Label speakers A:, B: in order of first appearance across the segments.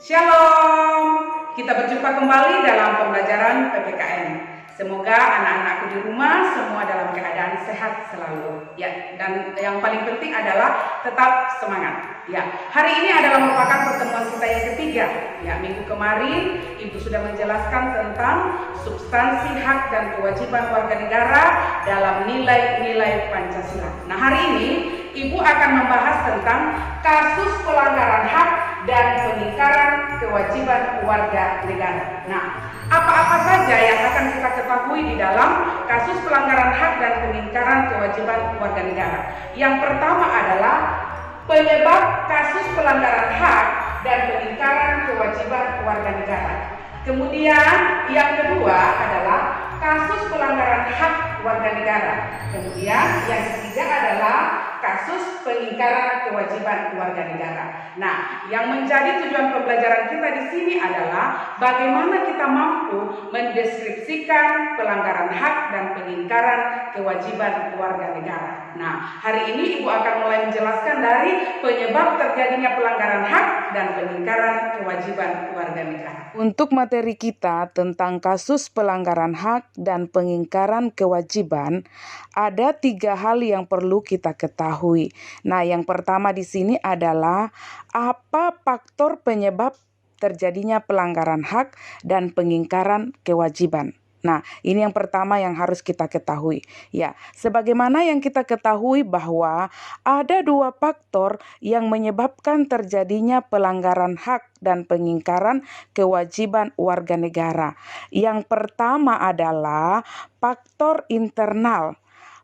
A: Shalom, kita berjumpa kembali dalam pembelajaran PPKN. Semoga anak-anakku di rumah semua dalam keadaan sehat selalu. Ya, dan yang paling penting adalah tetap semangat. Ya, hari ini adalah merupakan pertemuan kita yang ketiga. Ya, minggu kemarin Ibu sudah menjelaskan tentang substansi hak dan kewajiban warga negara dalam nilai-nilai Pancasila. Nah, hari ini Ibu akan membahas tentang kasus pelanggaran hak dan pengingkaran kewajiban warga negara. Nah, apa-apa saja yang akan kita ketahui di dalam kasus pelanggaran hak dan pengingkaran kewajiban warga negara? Yang pertama adalah penyebab kasus pelanggaran hak dan pengingkaran kewajiban warga negara. Kemudian yang kedua adalah kasus pelanggaran hak warga negara. Kemudian yang ketiga adalah kasus pengingkaran kewajiban warga negara. Nah, yang menjadi tujuan pembelajaran kita di sini adalah bagaimana kita mampu mendeskripsikan pelanggaran hak dan pengingkaran kewajiban warga negara. Nah, hari ini Ibu akan mulai menjelaskan dari penyebab terjadinya pelanggaran hak dan pengingkaran kewajiban warga negara.
B: Untuk materi kita tentang kasus pelanggaran hak dan pengingkaran kewajiban, ada 3 hal yang perlu kita ketahui. Nah, yang pertama di sini adalah apa faktor penyebab terjadinya pelanggaran hak dan pengingkaran kewajiban. Nah, ini yang pertama yang harus kita ketahui. Ya, sebagaimana yang kita ketahui bahwa ada 2 faktor yang menyebabkan terjadinya pelanggaran hak dan pengingkaran kewajiban warga negara. Yang pertama adalah faktor internal.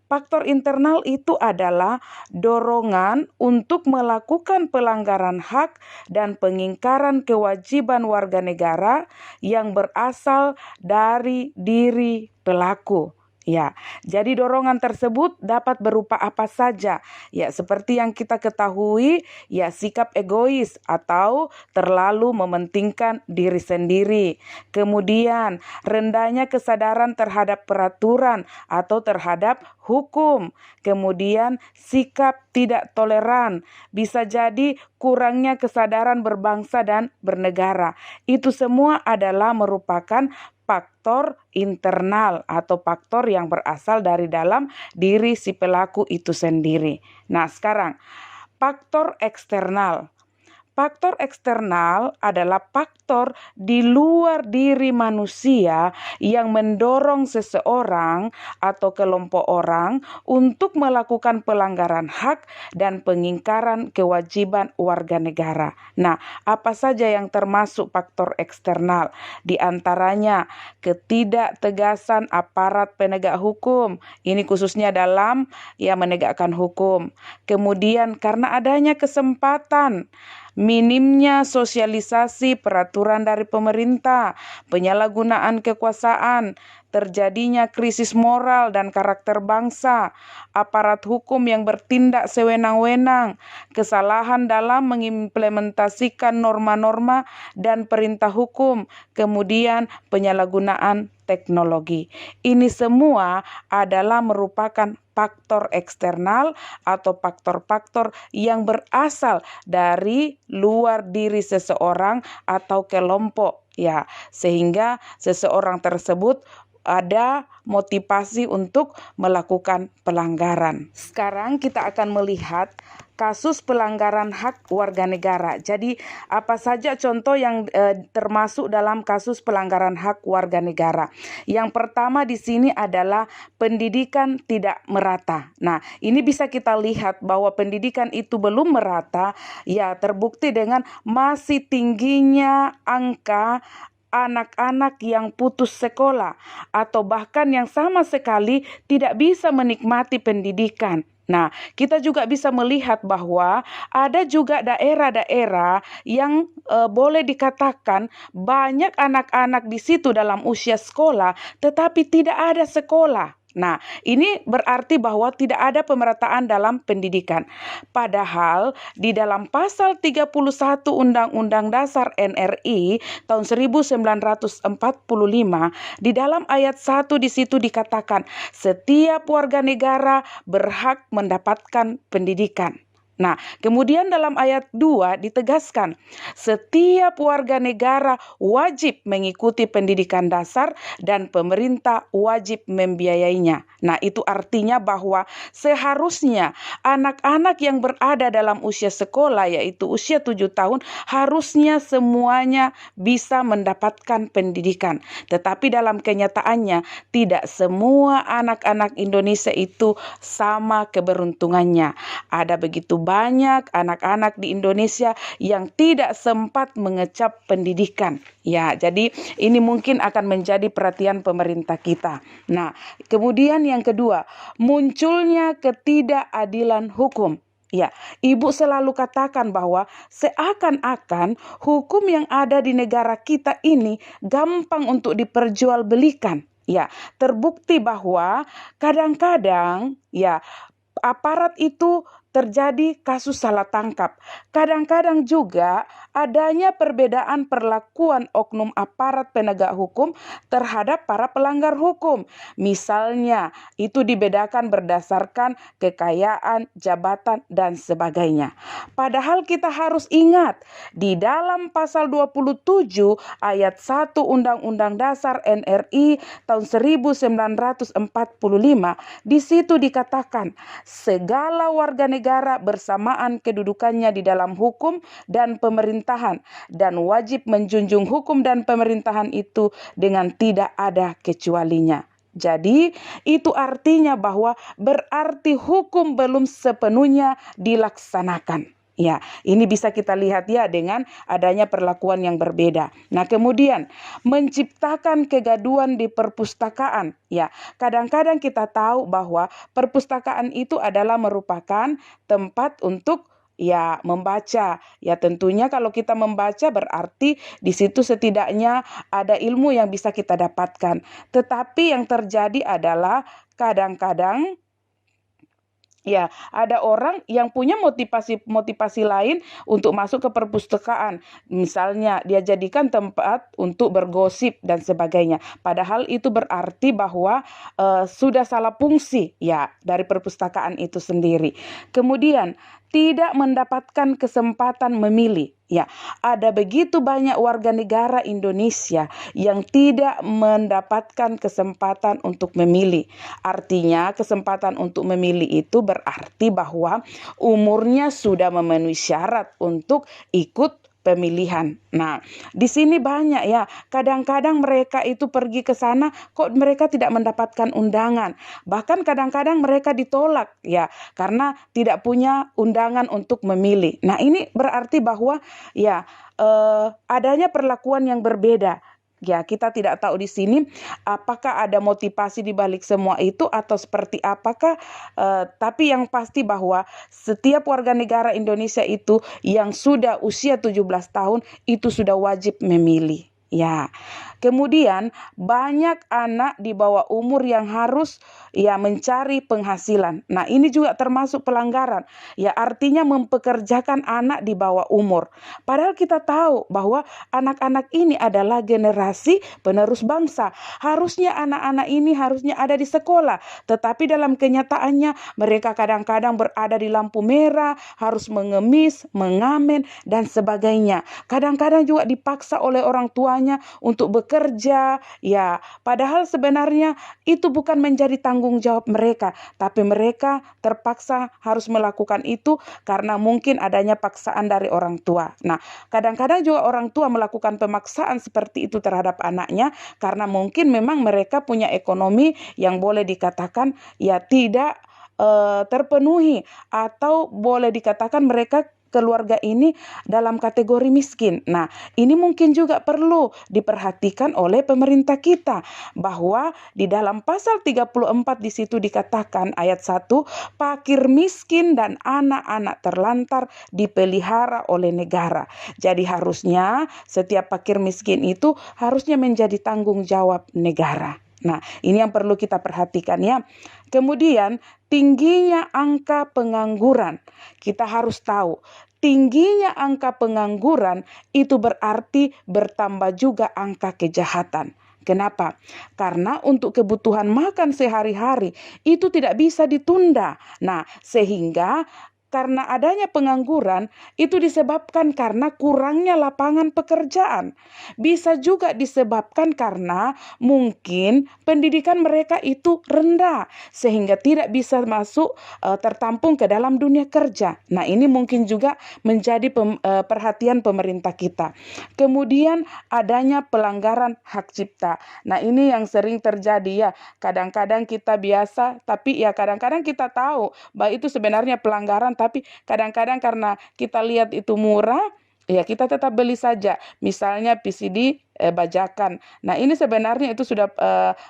B: Faktor internal itu adalah dorongan untuk melakukan pelanggaran hak dan pengingkaran kewajiban warga negara yang berasal dari diri pelaku. Ya, jadi dorongan tersebut dapat berupa apa saja. Ya, seperti yang kita ketahui, ya sikap egois atau terlalu mementingkan diri sendiri. Kemudian, rendahnya kesadaran terhadap peraturan atau terhadap hukum. Kemudian, sikap tidak toleran. Bisa jadi kurangnya kesadaran berbangsa dan bernegara. Itu semua adalah merupakan faktor internal atau faktor yang berasal dari dalam diri si pelaku itu sendiri. Nah, sekarang faktor eksternal. Faktor eksternal adalah faktor di luar diri manusia yang mendorong seseorang atau kelompok orang untuk melakukan pelanggaran hak dan pengingkaran kewajiban warga negara. Nah, apa saja yang termasuk faktor eksternal? Di antaranya ketidaktegasan aparat penegak hukum. Ini khususnya dalam menegakkan hukum. Kemudian karena adanya kesempatan, minimnya sosialisasi peraturan dari pemerintah, penyalahgunaan kekuasaan, terjadinya krisis moral dan karakter bangsa, aparat hukum yang bertindak sewenang-wenang, kesalahan dalam mengimplementasikan norma-norma dan perintah hukum, kemudian penyalahgunaan teknologi. Ini semua adalah merupakan faktor eksternal atau faktor-faktor yang berasal dari luar diri seseorang atau kelompok, ya, sehingga seseorang tersebut ada motivasi untuk melakukan pelanggaran. Sekarang kita akan melihat kasus pelanggaran hak warga negara. Jadi apa saja contoh yang termasuk dalam kasus pelanggaran hak warga negara? Yang pertama di sini adalah pendidikan tidak merata. Nah, ini bisa kita lihat bahwa pendidikan itu belum merata, ya terbukti dengan masih tingginya angka anak-anak yang putus sekolah atau bahkan yang sama sekali tidak bisa menikmati pendidikan. Nah, kita juga bisa melihat bahwa ada juga daerah-daerah yang boleh dikatakan banyak anak-anak di situ dalam usia sekolah tetapi tidak ada sekolah. Nah, ini berarti bahwa tidak ada pemerataan dalam pendidikan. Padahal di dalam pasal 31 Undang-Undang Dasar NRI tahun 1945, di dalam ayat 1 di situ dikatakan, setiap warga negara berhak mendapatkan pendidikan. Nah, kemudian dalam ayat 2 ditegaskan, setiap warga negara wajib mengikuti pendidikan dasar dan pemerintah wajib membiayainya. Nah, itu artinya bahwa seharusnya anak-anak yang berada dalam usia sekolah, yaitu usia 7 tahun, harusnya semuanya bisa mendapatkan pendidikan. Tetapi dalam kenyataannya, tidak semua anak-anak Indonesia itu sama keberuntungannya. Ada begitu banyak anak-anak di Indonesia yang tidak sempat mengecap pendidikan. Ya, jadi ini mungkin akan menjadi perhatian pemerintah kita. Nah, kemudian yang kedua, munculnya ketidakadilan hukum. Ya, Ibu selalu katakan bahwa seakan-akan hukum yang ada di negara kita ini gampang untuk diperjualbelikan. Ya, terbukti bahwa kadang-kadang ya aparat itu terjadi kasus salah tangkap. Kadang-kadang juga adanya perbedaan perlakuan oknum aparat penegak hukum terhadap para pelanggar hukum. Misalnya, itu dibedakan berdasarkan kekayaan, jabatan, dan sebagainya. Padahal kita harus ingat, di dalam pasal 27 ayat 1 Undang-Undang Dasar NRI tahun 1945, di situ dikatakan, segala warga negara bersamaan kedudukannya di dalam hukum dan pemerintahan dan wajib menjunjung hukum dan pemerintahan itu dengan tidak ada kecualinya. Jadi itu artinya bahwa berarti hukum belum sepenuhnya dilaksanakan. Ya, ini bisa kita lihat ya dengan adanya perlakuan yang berbeda. Nah, kemudian menciptakan kegaduhan di perpustakaan. Ya, kadang-kadang kita tahu bahwa perpustakaan itu adalah merupakan tempat untuk ya membaca. Ya, tentunya kalau kita membaca berarti di situ setidaknya ada ilmu yang bisa kita dapatkan. Tetapi yang terjadi adalah kadang-kadang ya, ada orang yang punya motivasi lain untuk masuk ke perpustakaan. Misalnya, dia jadikan tempat untuk bergosip dan sebagainya. Padahal itu berarti bahwa sudah salah fungsi ya dari perpustakaan itu sendiri. Kemudian, tidak mendapatkan kesempatan memilih. Ya, ada begitu banyak warga negara Indonesia yang tidak mendapatkan kesempatan untuk memilih. Artinya, kesempatan untuk memilih itu berarti bahwa umurnya sudah memenuhi syarat untuk ikut pemilihan. Nah, di sini banyak ya, kadang-kadang mereka itu pergi ke sana kok mereka tidak mendapatkan undangan. Bahkan kadang-kadang mereka ditolak ya karena tidak punya undangan untuk memilih. Nah, ini berarti bahwa ya adanya perlakuan yang berbeda. Ya, kita tidak tahu di sini apakah ada motivasi di balik semua itu atau seperti apakah, tapi yang pasti bahwa setiap warga negara Indonesia itu yang sudah usia 17 tahun itu sudah wajib memilih. Ya, kemudian banyak anak di bawah umur yang harus ya mencari penghasilan. Nah, ini juga termasuk pelanggaran. Ya, artinya mempekerjakan anak di bawah umur. Padahal kita tahu bahwa anak-anak ini adalah generasi penerus bangsa. Harusnya anak-anak ini harusnya ada di sekolah. Tetapi dalam kenyataannya mereka kadang-kadang berada di lampu merah, harus mengemis, mengamen, dan sebagainya. Kadang-kadang juga dipaksa oleh orang tuanya untuk bekerja, ya, padahal sebenarnya itu bukan menjadi tanggung jawab mereka, tapi mereka terpaksa harus melakukan itu karena mungkin adanya paksaan dari orang tua. Nah, kadang-kadang juga orang tua melakukan pemaksaan seperti itu terhadap anaknya karena mungkin memang mereka punya ekonomi yang boleh dikatakan ya tidak terpenuhi atau boleh dikatakan mereka keluarga ini dalam kategori miskin. Nah, ini mungkin juga perlu diperhatikan oleh pemerintah kita bahwa di dalam pasal 34 di situ dikatakan ayat 1, fakir miskin dan anak-anak terlantar dipelihara oleh negara. Jadi harusnya setiap fakir miskin itu harusnya menjadi tanggung jawab negara. Nah, ini yang perlu kita perhatikan ya. Kemudian, tingginya angka pengangguran. Kita harus tahu, tingginya angka pengangguran itu berarti bertambah juga angka kejahatan. Kenapa? Karena untuk kebutuhan makan sehari-hari itu tidak bisa ditunda. Nah, sehingga karena adanya pengangguran itu disebabkan karena kurangnya lapangan pekerjaan. Bisa juga disebabkan karena mungkin pendidikan mereka itu rendah sehingga tidak bisa masuk tertampung ke dalam dunia kerja. Nah, ini mungkin juga menjadi perhatian pemerintah kita. Kemudian adanya pelanggaran hak cipta. Nah, ini yang sering terjadi ya. Kadang-kadang kita biasa, tapi ya kadang-kadang kita tahu bahwa itu sebenarnya pelanggaran, tapi kadang-kadang karena kita lihat itu murah, ya kita tetap beli saja. Misalnya PCD bajakan. Nah, ini sebenarnya itu sudah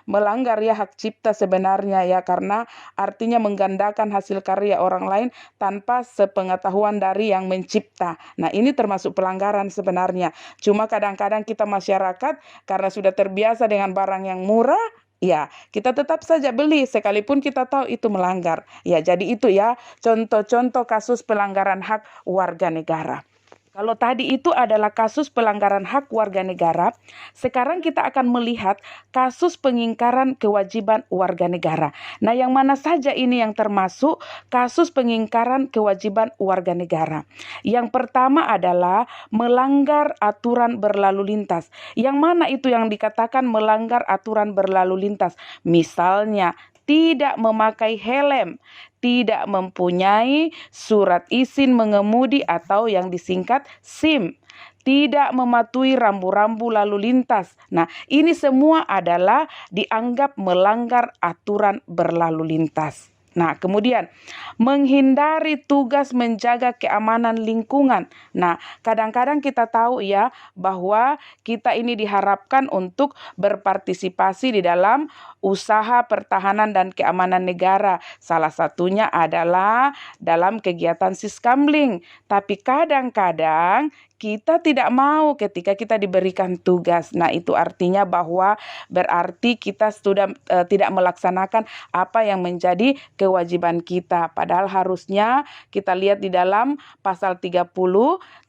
B: melanggar ya hak cipta sebenarnya ya, karena artinya menggandakan hasil karya orang lain tanpa sepengetahuan dari yang mencipta. Nah, ini termasuk pelanggaran sebenarnya. Cuma kadang-kadang kita masyarakat karena sudah terbiasa dengan barang yang murah, ya, kita tetap saja beli sekalipun kita tahu itu melanggar. Ya, jadi itu ya contoh-contoh kasus pelanggaran hak warga negara. Kalau tadi itu adalah kasus pelanggaran hak warga negara, sekarang kita akan melihat kasus pengingkaran kewajiban warga negara. Nah, yang mana saja ini yang termasuk kasus pengingkaran kewajiban warga negara? Yang pertama adalah melanggar aturan berlalu lintas. Yang mana itu yang dikatakan melanggar aturan berlalu lintas? Misalnya, tidak memakai helm, tidak mempunyai surat izin mengemudi atau yang disingkat SIM, tidak mematuhi rambu-rambu lalu lintas. Nah, ini semua adalah dianggap melanggar aturan berlalu lintas. Nah, kemudian menghindari tugas menjaga keamanan lingkungan. Nah, kadang-kadang kita tahu ya bahwa kita ini diharapkan untuk berpartisipasi di dalam usaha pertahanan dan keamanan negara. Salah satunya adalah dalam kegiatan Siskamling. Tapi kadang-kadang kita tidak mau ketika kita diberikan tugas. Nah, itu artinya bahwa berarti kita sudah tidak melaksanakan apa yang menjadi kewajiban kita. Padahal harusnya kita lihat di dalam pasal 30,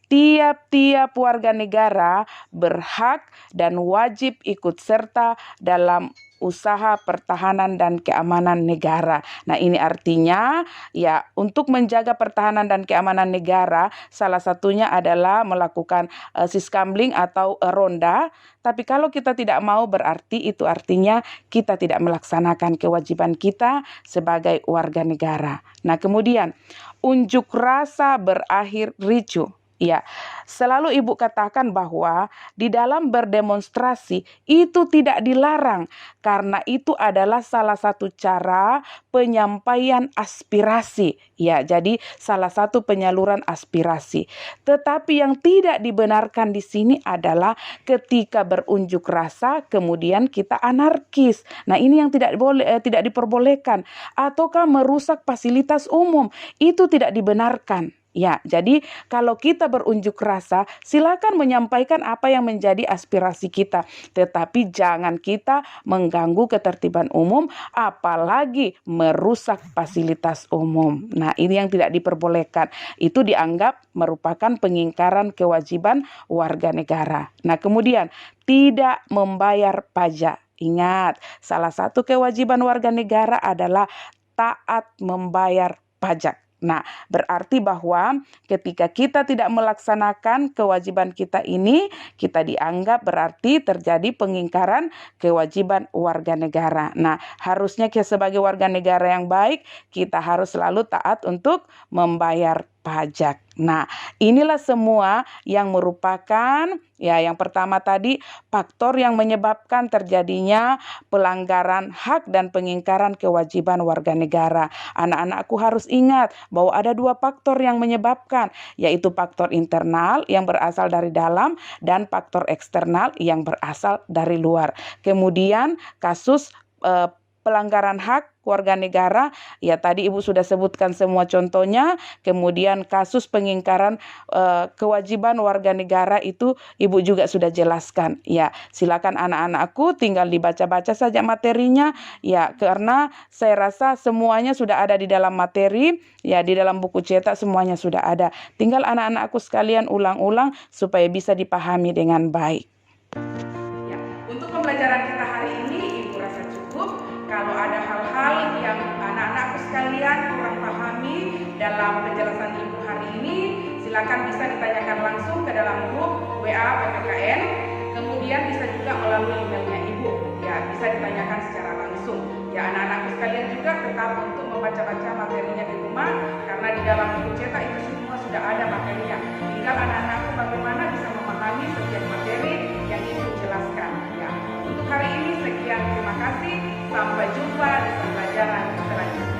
B: tiap-tiap warga negara berhak dan wajib ikut serta dalam usaha pertahanan dan keamanan negara. Nah, ini artinya ya untuk menjaga pertahanan dan keamanan negara salah satunya adalah melakukan siskamling atau ronda. Tapi kalau kita tidak mau berarti itu artinya kita tidak melaksanakan kewajiban kita sebagai warga negara. Nah, kemudian unjuk rasa berakhir ricuh. Ya, selalu Ibu katakan bahwa di dalam berdemonstrasi itu tidak dilarang karena itu adalah salah satu cara penyampaian aspirasi. Ya, jadi salah satu penyaluran aspirasi. Tetapi yang tidak dibenarkan di sini adalah ketika berunjuk rasa kemudian kita anarkis. Nah, ini yang tidak diperbolehkan ataukah merusak fasilitas umum. Itu tidak dibenarkan. Ya, jadi kalau kita berunjuk rasa, silakan menyampaikan apa yang menjadi aspirasi kita. Tetapi jangan kita mengganggu ketertiban umum, apalagi merusak fasilitas umum. Nah, ini yang tidak diperbolehkan. Itu dianggap merupakan pengingkaran kewajiban warga negara. Nah, kemudian tidak membayar pajak. Ingat, salah satu kewajiban warga negara adalah taat membayar pajak. Nah, berarti bahwa ketika kita tidak melaksanakan kewajiban kita ini, kita dianggap berarti terjadi pengingkaran kewajiban warga negara. Nah, harusnya kita sebagai warga negara yang baik, kita harus selalu taat untuk membayar pajak. Nah, inilah semua yang merupakan ya yang pertama tadi faktor yang menyebabkan terjadinya pelanggaran hak dan pengingkaran kewajiban warga negara. Anak-anakku harus ingat bahwa ada dua faktor yang menyebabkan, yaitu faktor internal yang berasal dari dalam dan faktor eksternal yang berasal dari luar. Kemudian kasus pelanggaran hak warga negara, ya tadi Ibu sudah sebutkan semua contohnya. Kemudian kasus pengingkaran kewajiban warga negara itu Ibu juga sudah jelaskan. Ya, silakan anak-anakku tinggal dibaca-baca saja materinya. Ya, karena saya rasa semuanya sudah ada di dalam materi, ya di dalam buku cetak semuanya sudah ada. Tinggal anak-anakku sekalian ulang-ulang supaya bisa dipahami dengan baik.
A: Ya, untuk pembelajaran kita hari ini Ibu rasa cukup. Kalau ada hal-hal yang anak-anakku sekalian kurang pahami dalam penjelasan Ibu hari ini, silakan bisa ditanyakan langsung ke dalam grup WA PPKN, kemudian bisa juga melalui emailnya Ibu. Ya, bisa ditanyakan secara langsung. Ya, anak-anakku sekalian juga tetap untuk membaca-baca materinya di rumah, karena di dalam buku cetak itu semua sudah ada materinya. Tinggal anak-anakku bagaimana bisa memahami setiap materi yang Ibu jelaskan. Ya, untuk hari ini sekian, terima kasih. Sampai jumpa di pembelajaran selanjutnya.